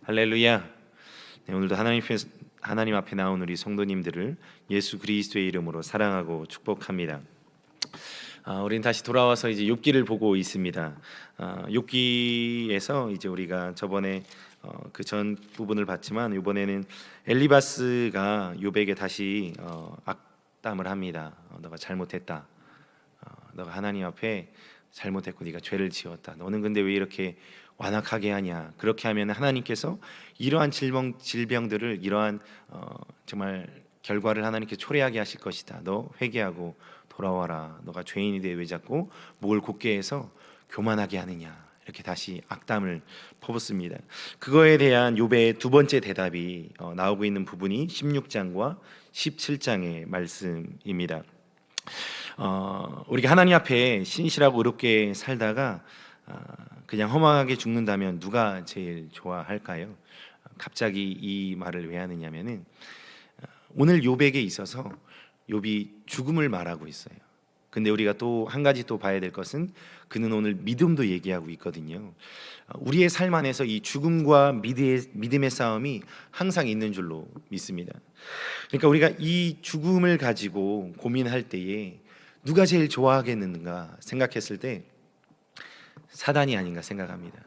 할렐루야. 네, 오늘도 하나님 앞에 나온 우리 성도님들을 예수 그리스도의 이름으로 사랑하고 축복합니다. 우리는 다시 돌아와서 이제 욥기를 보고 있습니다. 욥기에서 이제 우리가 저번에 그 전 부분을 봤지만 이번에는 엘리바스가 욥에게 다시 악담을 합니다. 너가 잘못했다. 너가 하나님 앞에 잘못했고 네가 죄를 지었다. 너는 근데 왜 이렇게 완악하게 하냐? 그렇게 하면 하나님께서 이러한 질병들을 이러한 정말 결과를 하나님께 초래하게 하실 것이다. 너 회개하고 돌아와라. 너가 죄인이 돼 왜 자꾸 목을 곧게 해서 교만하게 하느냐? 이렇게 다시 악담을 퍼붓습니다. 그거에 대한 욥의 두 번째 대답이 나오고 있는 부분이 16장과 17장의 말씀입니다. 우리가 하나님 앞에 신실하고 의롭게 살다가 그냥 허망하게 죽는다면 누가 제일 좋아할까요? 갑자기 이 말을 왜 하느냐면은 오늘 욥에게 있어서 욥이 죽음을 말하고 있어요. 근데 우리가 또 한 가지 또 봐야 될 것은 그는 오늘 믿음도 얘기하고 있거든요. 우리의 삶 안에서 이 죽음과 믿음의 싸움이 항상 있는 줄로 믿습니다. 그러니까 우리가 이 죽음을 가지고 고민할 때에 누가 제일 좋아하겠는가 생각했을 때 사단이 아닌가 생각합니다.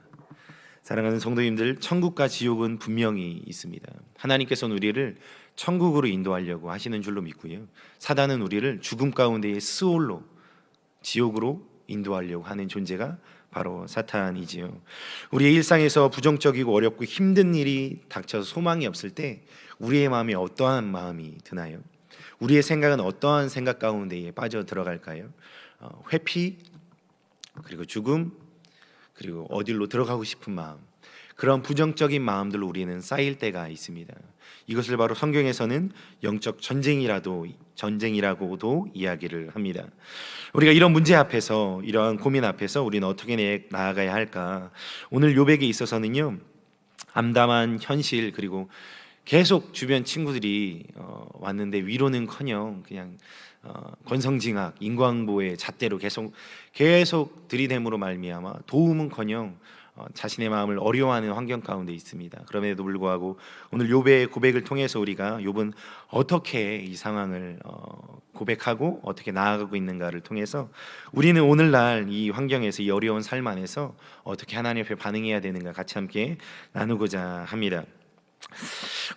사랑하는 성도님들, 천국과 지옥은 분명히 있습니다. 하나님께서는 우리를 천국으로 인도하려고 하시는 줄로 믿고요. 사단은 우리를 죽음 가운데의 스올로 지옥으로 인도하려고 하는 존재가 바로 사탄이지요. 우리의 일상에서 부정적이고 어렵고 힘든 일이 닥쳐서 소망이 없을 때 우리의 마음에 어떠한 마음이 드나요? 우리의 생각은 어떠한 생각 가운데에 빠져 들어갈까요? 회피, 그리고 죽음, 그리고 어디로 들어가고 싶은 마음, 그런 부정적인 마음들로 우리는 쌓일 때가 있습니다. 이것을 바로 성경에서는 영적 전쟁이라고도 이야기를 합니다. 우리가 이런 문제 앞에서, 이러한 고민 앞에서 우리는 어떻게 나아가야 할까? 오늘 욥에게 있어서는요, 암담한 현실, 그리고 계속 주변 친구들이 왔는데 위로는커녕 그냥 권성징악, 인과응보의 잣대로 계속 들이댐으로 말미암아 도움은커녕 자신의 마음을 어려워하는 환경 가운데 있습니다. 그럼에도 불구하고 오늘 욥의 고백을 통해서 우리가 욥은 어떻게 이 상황을 고백하고 어떻게 나아가고 있는가를 통해서 우리는 오늘날 이 환경에서, 이 어려운 삶 안에서 어떻게 하나님 앞에 반응해야 되는가 같이 함께 나누고자 합니다.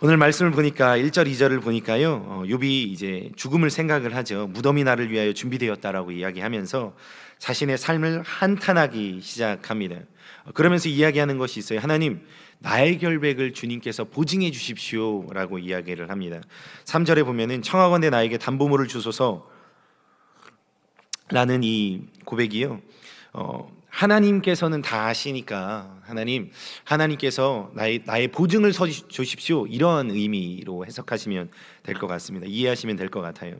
오늘 말씀을 보니까 1절 2절을 보니까요, 욥이 이제 죽음을 생각을 하죠. 무덤이 나를 위하여 준비되었다라고 이야기하면서 자신의 삶을 한탄하기 시작합니다. 그러면서 이야기하는 것이 있어요. 하나님, 나의 결백을 주님께서 보증해 주십시오 라고 이야기를 합니다. 3절에 보면은 청하건대 나에게 담보물을 주소서 라는 이 고백이요, 하나님께서는 다 아시니까 하나님께서 나의 보증을 서 주십시오, 이런 의미로 해석하시면 될 것 같습니다. 이해하시면 될 것 같아요.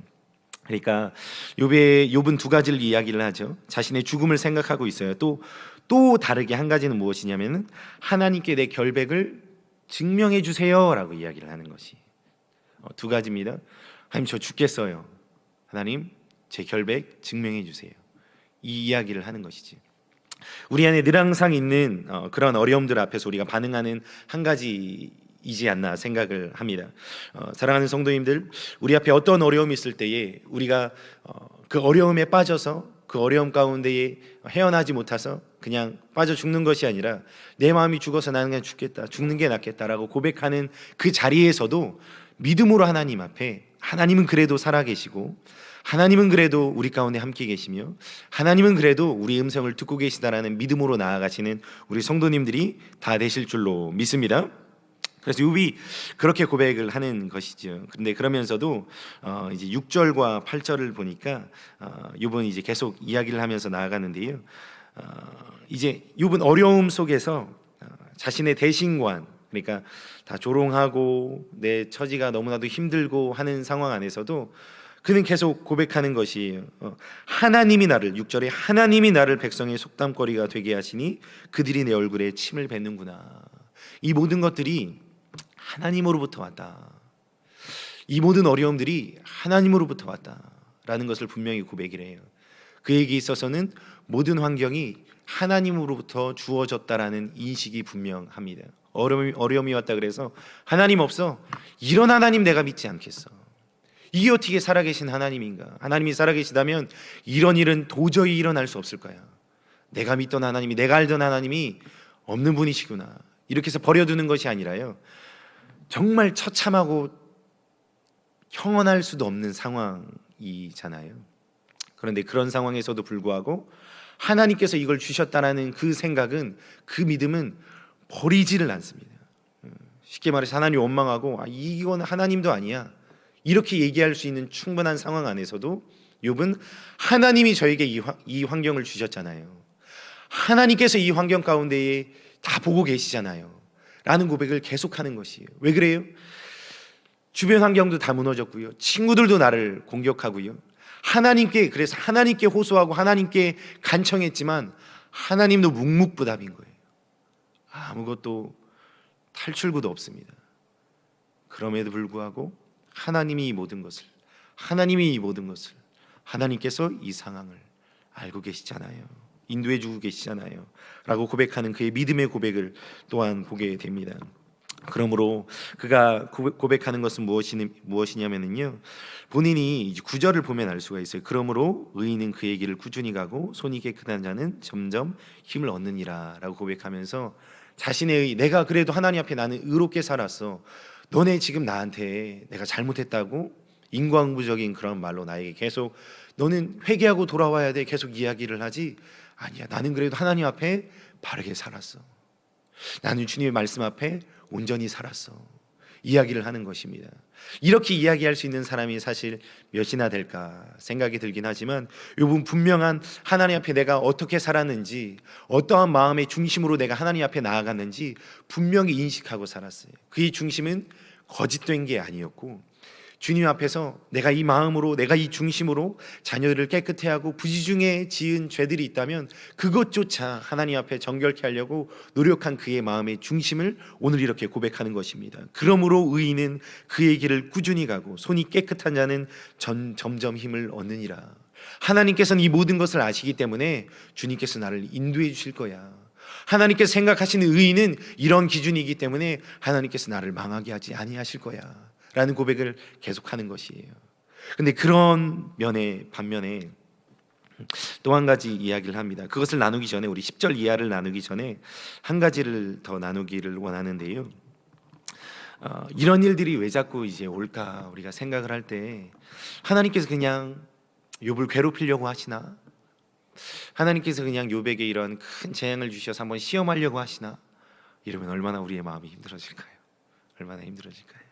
그러니까 욥은 두 가지를 이야기를 하죠. 자신의 죽음을 생각하고 있어요. 또 다르게 한 가지는 무엇이냐면은 하나님께 내 결백을 증명해 주세요라고 이야기를 하는 것이 두 가지입니다. 하나님, 저 죽겠어요. 하나님, 제 결백 증명해 주세요. 이 이야기를 하는 것이지. 우리 안에 늘 항상 있는 그런 어려움들 앞에서 우리가 반응하는 한 가지이지 않나 생각을 합니다. 사랑하는 성도님들, 우리 앞에 어떤 어려움이 있을 때에 우리가 그 어려움에 빠져서 그 어려움 가운데에 헤어나지 못해서 그냥 빠져 죽는 것이 아니라 내 마음이 죽어서 나는 그냥 죽겠다, 죽는 게 낫겠다라고 고백하는 그 자리에서도 믿음으로 하나님 앞에, 하나님은 그래도 살아계시고 하나님은 그래도 우리 가운데 함께 계시며 하나님은 그래도 우리 음성을 듣고 계시다라는 믿음으로 나아가시는 우리 성도님들이 다 되실 줄로 믿습니다. 그래서 욥이 그렇게 고백을 하는 것이죠. 근데 그러면서도 이제 6절과 8절을 보니까 욥은 이제 계속 이야기를 하면서 나아가는데요, 이제 욥은 어려움 속에서 자신의 대신관, 그러니까 다 조롱하고 내 처지가 너무나도 힘들고 하는 상황 안에서도 그는 계속 고백하는 것이 하나님이 나를, 6절에 하나님이 나를 백성의 속담거리가 되게 하시니 그들이 내 얼굴에 침을 뱉는구나. 이 모든 것들이 하나님으로부터 왔다. 이 모든 어려움들이 하나님으로부터 왔다라는 것을 분명히 고백을 해요. 그에게 있어서는 모든 환경이 하나님으로부터 주어졌다라는 인식이 분명합니다. 어려움이 왔다 그래서 하나님 없어. 이런 하나님 내가 믿지 않겠어. 이게 어떻게 살아계신 하나님인가? 하나님이 살아계시다면 이런 일은 도저히 일어날 수 없을 거야. 내가 믿던 하나님이, 내가 알던 하나님이 없는 분이시구나. 이렇게 해서 버려두는 것이 아니라요, 정말 처참하고 형언할 수도 없는 상황이잖아요. 그런데 그런 상황에서도 불구하고 하나님께서 이걸 주셨다라는 그 생각은, 그 믿음은 버리지를 않습니다. 쉽게 말해서 하나님 원망하고 이건 하나님도 아니야, 이렇게 얘기할 수 있는 충분한 상황 안에서도 욥은 하나님이 저에게 이 환경을 주셨잖아요, 하나님께서 이 환경 가운데에 다 보고 계시잖아요 라는 고백을 계속하는 것이에요. 왜 그래요? 주변 환경도 다 무너졌고요, 친구들도 나를 공격하고요, 그래서 하나님께 호소하고 하나님께 간청했지만 하나님도 묵묵부답인 거예요. 아무것도 탈출구도 없습니다. 그럼에도 불구하고 하나님이 이 모든 것을 하나님께서 이 상황을 알고 계시잖아요, 인도해 주고 계시잖아요 라고 고백하는 그의 믿음의 고백을 또한 보게 됩니다. 그러므로 그가 고백하는 것은 무엇이냐면요, 본인이 9절을 보면 알 수가 있어요. 그러므로 의인은 그의 길을 꾸준히 가고 손이 깨끗한 자는 점점 힘을 얻느니라 라고 고백하면서 자신의 내가 그래도 하나님 앞에 나는 의롭게 살았어, 너네 지금 나한테 내가 잘못했다고 인과응보적인 그런 말로 나에게 계속 너는 회개하고 돌아와야 돼 계속 이야기를 하지, 아니야, 나는 그래도 하나님 앞에 바르게 살았어, 나는 주님의 말씀 앞에 온전히 살았어, 이야기를 하는 것입니다. 이렇게 이야기할 수 있는 사람이 사실 몇이나 될까 생각이 들긴 하지만 욥은 분명한 하나님 앞에 내가 어떻게 살았는지, 어떠한 마음의 중심으로 내가 하나님 앞에 나아갔는지 분명히 인식하고 살았어요. 그의 중심은 거짓된 게 아니었고, 주님 앞에서 내가 이 마음으로, 내가 이 중심으로 자녀들을 깨끗해 하고 부지 중에 지은 죄들이 있다면 그것조차 하나님 앞에 정결케 하려고 노력한 그의 마음의 중심을 오늘 이렇게 고백하는 것입니다. 그러므로 의인은 그의 길을 꾸준히 가고 손이 깨끗한 자는 점점 힘을 얻느니라. 하나님께서는 이 모든 것을 아시기 때문에 주님께서 나를 인도해 주실 거야. 하나님께서 생각하시는 의인은 이런 기준이기 때문에 하나님께서 나를 망하게 하지 아니하실 거야 라는 고백을 계속하는 것이에요. 근데 그런 반면에 또 한 가지 이야기를 합니다. 그것을 나누기 전에, 우리 10절 이하를 나누기 전에 한 가지를 더 나누기를 원하는데요, 이런 일들이 왜 자꾸 이제 올까 우리가 생각을 할 때, 하나님께서 그냥 욥을 괴롭히려고 하시나? 하나님께서 그냥 욥에게 이런 큰 재앙을 주셔서 한번 시험하려고 하시나? 이러면 얼마나 우리의 마음이 힘들어질까요? 얼마나 힘들어질까요?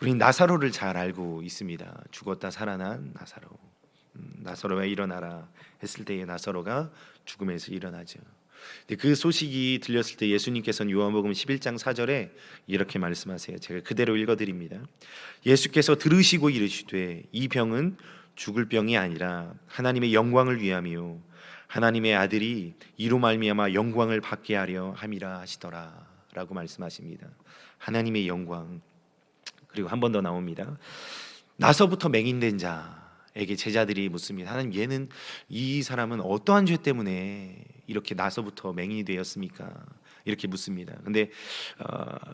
우린 나사로를 잘 알고 있습니다. 죽었다 살아난 나사로. 나사로가 일어나라 했을 때의 나사로가 죽음에서 일어나죠. 근데 그 소식이 들렸을 때 예수님께서는 요한복음 11장 4절에 이렇게 말씀하세요. 제가 그대로 읽어드립니다. 예수께서 들으시고 이르시되 이 병은 죽을 병이 아니라 하나님의 영광을 위함이요 하나님의 아들이 이로 말미암아 영광을 받게 하려 함이라 하시더라 라고 말씀하십니다. 하나님의 영광. 그리고 한 번 더 나옵니다. 나서부터 맹인된 자에게 제자들이 묻습니다. 하나님, 이 사람은 어떠한 죄 때문에 이렇게 나서부터 맹인이 되었습니까? 이렇게 묻습니다. 근데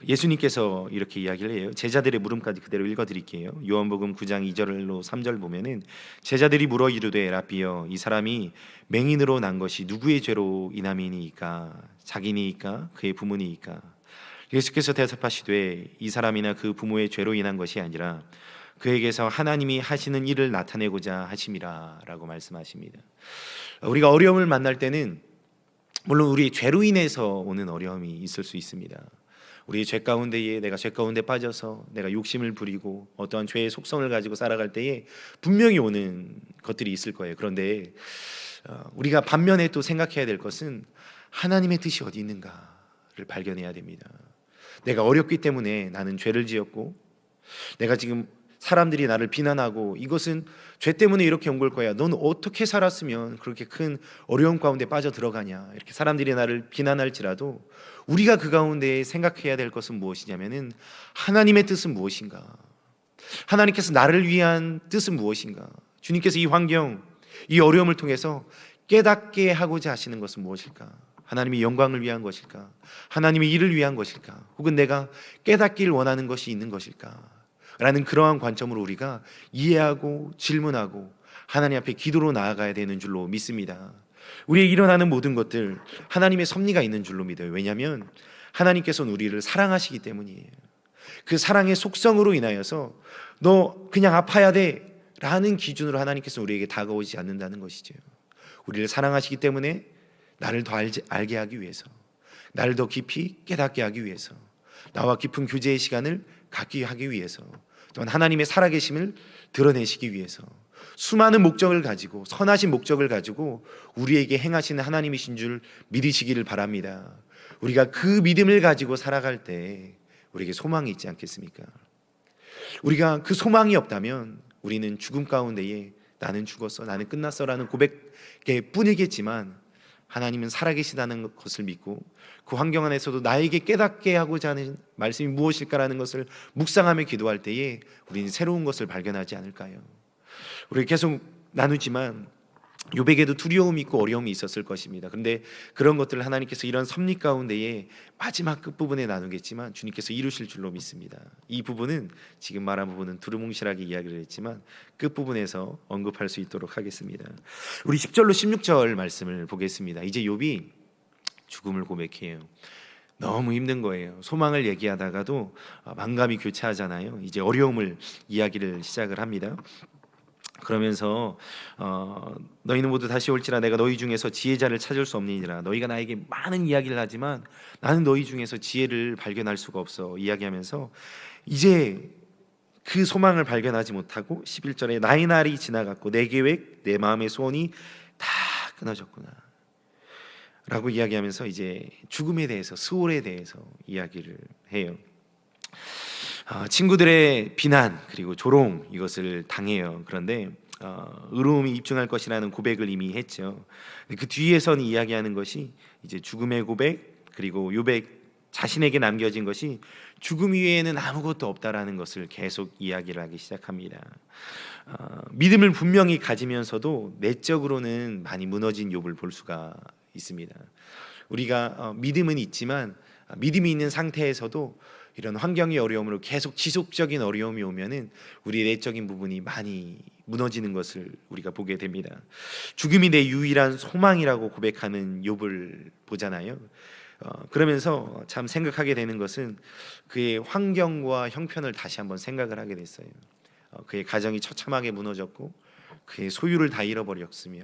예수님께서 이렇게 이야기를 해요. 제자들의 물음까지 그대로 읽어드릴게요. 요한복음 9장 2절로 3절 보면은 제자들이 물어 이르되 라삐여 이 사람이 맹인으로 난 것이 누구의 죄로 인함이니이까? 자기니이까? 그의 부모니이까? 예수께서 대답하시되 이 사람이나 그 부모의 죄로 인한 것이 아니라 그에게서 하나님이 하시는 일을 나타내고자 하심이라 라고 말씀하십니다. 우리가 어려움을 만날 때는 물론 우리의 죄로 인해서 오는 어려움이 있을 수 있습니다. 우리의 죄 가운데에 내가 죄 가운데 빠져서 내가 욕심을 부리고 어떠한 죄의 속성을 가지고 살아갈 때에 분명히 오는 것들이 있을 거예요. 그런데 우리가 반면에 또 생각해야 될 것은 하나님의 뜻이 어디 있는가를 발견해야 됩니다. 내가 어렵기 때문에 나는 죄를 지었고 내가 지금 사람들이 나를 비난하고 이것은 죄 때문에 이렇게 온 걸 거야, 넌 어떻게 살았으면 그렇게 큰 어려움 가운데 빠져 들어가냐, 이렇게 사람들이 나를 비난할지라도 우리가 그 가운데 생각해야 될 것은 무엇이냐면은 하나님의 뜻은 무엇인가, 하나님께서 나를 위한 뜻은 무엇인가, 주님께서 이 환경, 이 어려움을 통해서 깨닫게 하고자 하시는 것은 무엇일까, 하나님의 영광을 위한 것일까? 하나님의 일을 위한 것일까? 혹은 내가 깨닫기를 원하는 것이 있는 것일까? 라는 그러한 관점으로 우리가 이해하고 질문하고 하나님 앞에 기도로 나아가야 되는 줄로 믿습니다. 우리의 일어나는 모든 것들 하나님의 섭리가 있는 줄로 믿어요. 왜냐하면 하나님께서는 우리를 사랑하시기 때문이에요. 그 사랑의 속성으로 인하여서 너 그냥 아파야 돼 라는 기준으로 하나님께서 우리에게 다가오지 않는다는 것이죠. 우리를 사랑하시기 때문에 나를 더 알게 하기 위해서, 나를 더 깊이 깨닫게 하기 위해서, 나와 깊은 교제의 시간을 갖게 하기 위해서, 또한 하나님의 살아계심을 드러내시기 위해서 수많은 목적을 가지고, 선하신 목적을 가지고 우리에게 행하시는 하나님이신 줄 믿으시기를 바랍니다. 우리가 그 믿음을 가지고 살아갈 때 우리에게 소망이 있지 않겠습니까? 우리가 그 소망이 없다면 우리는 죽음 가운데에 나는 죽었어, 나는 끝났어 라는 고백에 뿐이겠지만, 하나님은 살아계시다는 것을 믿고 그 환경 안에서도 나에게 깨닫게 하고자 하는 말씀이 무엇일까라는 것을 묵상하며 기도할 때에 우리는 새로운 것을 발견하지 않을까요? 우리 계속 나누지만 욥에게도 두려움이 있고 어려움이 있었을 것입니다. 그런데 그런 것들을 하나님께서 이런 섭리 가운데에 마지막 끝부분에 나누겠지만 주님께서 이루실 줄로 믿습니다. 이 부분은 지금 말한 부분은 두루뭉실하게 이야기를 했지만 끝부분에서 언급할 수 있도록 하겠습니다. 우리 10절로 16절 말씀을 보겠습니다. 이제 욥이 죽음을 고백해요. 너무 힘든 거예요. 소망을 얘기하다가도 만감이 교차하잖아요. 이제 어려움을 이야기를 시작을 합니다. 그러면서 너희는 모두 다시 올지라 내가 너희 중에서 지혜자를 찾을 수 없느니라. 너희가 나에게 많은 이야기를 하지만 나는 너희 중에서 지혜를 발견할 수가 없어 이야기하면서 이제 그 소망을 발견하지 못하고 11절에 나의 날이 지나갔고 내 계획 내 마음의 소원이 다 끊어졌구나 라고 이야기하면서 이제 죽음에 대해서, 스올에 대해서 이야기를 해요. 친구들의 비난 그리고 조롱 이것을 당해요. 그런데 의로움이 입증할 것이라는 고백을 이미 했죠. 그 뒤에선 이야기하는 것이 이제 죽음의 고백, 그리고 욥의 자신에게 남겨진 것이 죽음 이외에는 아무것도 없다라는 것을 계속 이야기를 하기 시작합니다. 믿음을 분명히 가지면서도 내적으로는 많이 무너진 욥을 볼 수가 있습니다. 우리가 믿음은 있지만 믿음이 있는 상태에서도 이런 환경의 어려움으로 계속 지속적인 어려움이 오면은 우리 내적인 부분이 많이 무너지는 것을 우리가 보게 됩니다. 죽음이 내 유일한 소망이라고 고백하는 욥을 보잖아요. 그러면서 참 생각하게 되는 것은 그의 환경과 형편을 다시 한번 생각을 하게 됐어요. 그의 가정이 처참하게 무너졌고 그의 소유를 다 잃어버렸으며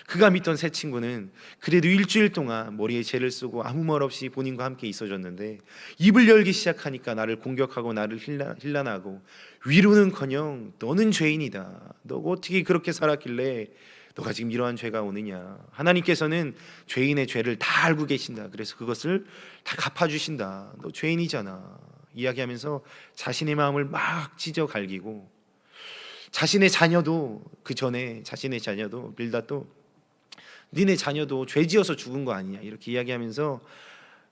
그가 믿던 새 친구는 그래도 일주일 동안 머리에 젤을 쓰고 아무 말 없이 본인과 함께 있어줬는데 입을 열기 시작하니까 나를 공격하고 나를 힐난하고 위로는커녕 너는 죄인이다, 너가 어떻게 그렇게 살았길래 너가 지금 이러한 죄가 오느냐, 하나님께서는 죄인의 죄를 다 알고 계신다, 그래서 그것을 다 갚아주신다, 너 죄인이잖아 이야기하면서 자신의 마음을 막 찢어 갈기고 자신의 자녀도 그 전에 자신의 자녀도 빌닷도 니네 자녀도 죄지어서 죽은 거 아니냐 이렇게 이야기하면서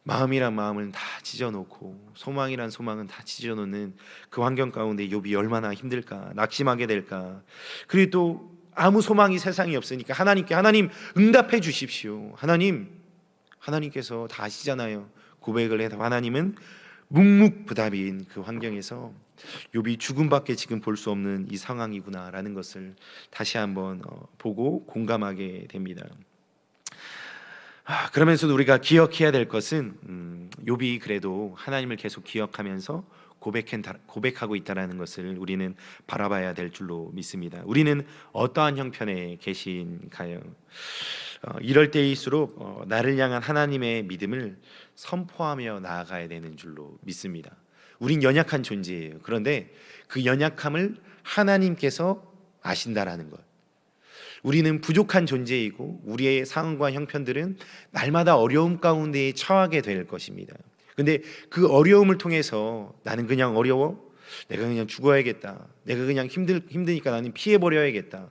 마음이란 마음을 다 찢어놓고 소망이란 소망은 다 찢어놓는 그 환경 가운데 욥이 얼마나 힘들까, 낙심하게 될까. 그리고 또 아무 소망이 세상에 없으니까 하나님께 하나님 응답해 주십시오. 하나님께서 다 아시잖아요. 고백을 해서 하나님은 묵묵부답인 그 환경에서 욥이 죽음밖에 지금 볼 수 없는 이 상황이구나라는 것을 다시 한번 보고 공감하게 됩니다. 그러면서도 우리가 기억해야 될 것은 욥이 그래도 하나님을 계속 기억하면서 고백하고 있다는 것을 우리는 바라봐야 될 줄로 믿습니다. 우리는 어떠한 형편에 계신가요? 이럴 때일수록 나를 향한 하나님의 믿음을 선포하며 나아가야 되는 줄로 믿습니다. 우린 연약한 존재예요. 그런데 그 연약함을 하나님께서 아신다라는 것. 우리는 부족한 존재이고 우리의 상황과 형편들은 날마다 어려움 가운데 처하게 될 것입니다. 근데 그 어려움을 통해서 나는 그냥 어려워? 내가 그냥 죽어야겠다. 내가 그냥 힘드니까 나는 피해버려야겠다.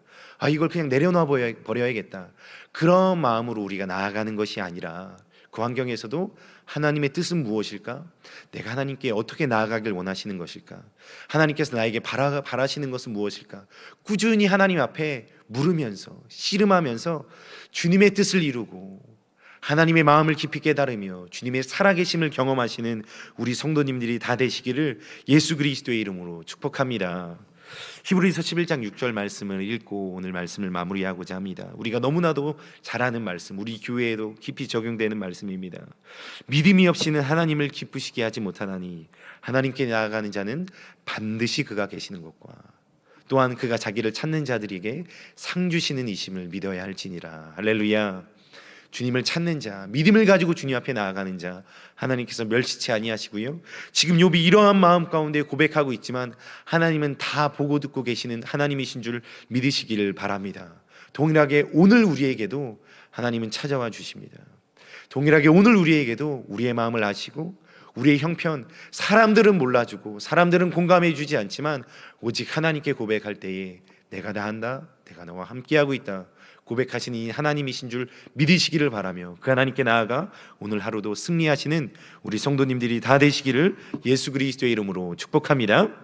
이걸 그냥 내려놔 버려야겠다. 그런 마음으로 우리가 나아가는 것이 아니라 그 환경에서도 하나님의 뜻은 무엇일까? 내가 하나님께 어떻게 나아가길 원하시는 것일까? 하나님께서 나에게 바라시는 것은 무엇일까? 꾸준히 하나님 앞에 물으면서 씨름하면서 주님의 뜻을 이루고 하나님의 마음을 깊이 깨달으며 주님의 살아계심을 경험하시는 우리 성도님들이 다 되시기를 예수 그리스도의 이름으로 축복합니다. 히브리서 11장 6절 말씀을 읽고 오늘 말씀을 마무리하고자 합니다. 우리가 너무나도 잘 아는 말씀, 우리 교회에도 깊이 적용되는 말씀입니다. 믿음이 없이는 하나님을 기쁘시게 하지 못하나니 하나님께 나아가는 자는 반드시 그가 계시는 것과 또한 그가 자기를 찾는 자들에게 상 주시는 이심을 믿어야 할지니라. 할렐루야. 주님을 찾는 자, 믿음을 가지고 주님 앞에 나아가는 자 하나님께서 멸시치 아니하시고요. 지금 욥이 이러한 마음 가운데 고백하고 있지만 하나님은 다 보고 듣고 계시는 하나님이신 줄 믿으시기를 바랍니다. 동일하게 오늘 우리에게도 하나님은 찾아와 주십니다. 동일하게 오늘 우리에게도 우리의 마음을 아시고 우리의 형편, 사람들은 몰라주고 사람들은 공감해 주지 않지만 오직 하나님께 고백할 때에 내가 다 한다, 내가 너와 함께하고 있다 고백하시는 이 하나님이신 줄 믿으시기를 바라며 그 하나님께 나아가 오늘 하루도 승리하시는 우리 성도님들이 다 되시기를 예수 그리스도의 이름으로 축복합니다.